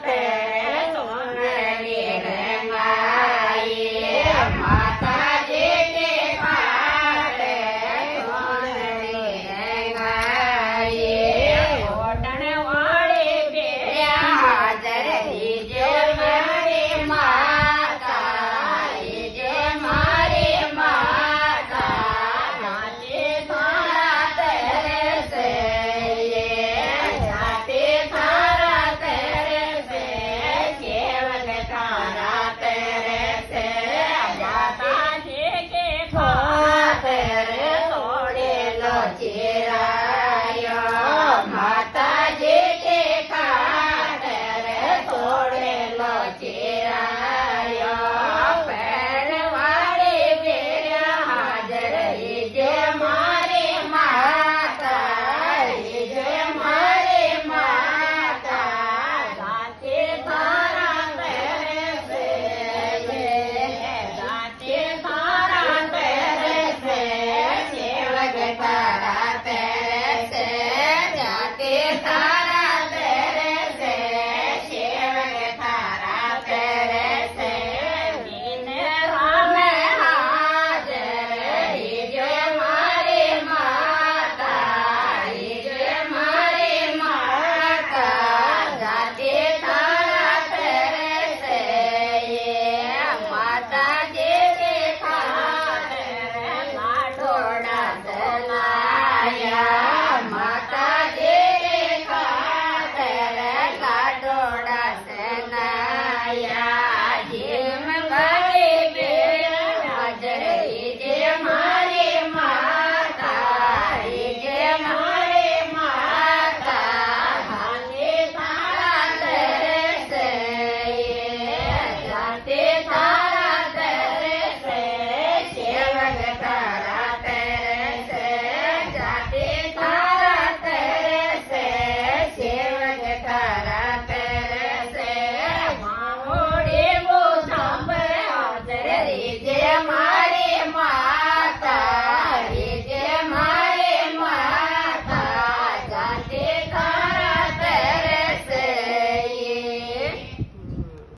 तेरे सोनरी रंगाई माता जी के खाते सोनरी रंगाई ओटन वाली बेड़िया हाजर दीजे मारी माता दीजे मारी माता नाचे थारा तेरे से जाते थारा तेरे से केवल थारा तेरे से माता जी के खातिर थोड़े लो चिरायो माता जी के खातिर थोड़े लो चिरायो पैर वाली बेड़िया हाजर जे मारी माता जे मारी माता जाते थारा तेरे से जाते थारा तेरे से सेवक तारा तेरे से जाते थारा तेरे से सेवक तारा तेरे से दीन राम हाजर जो मारी माता जो मारी माता जाते थारा तेरे से माता जी के खातिर लाडोड़ा चलाया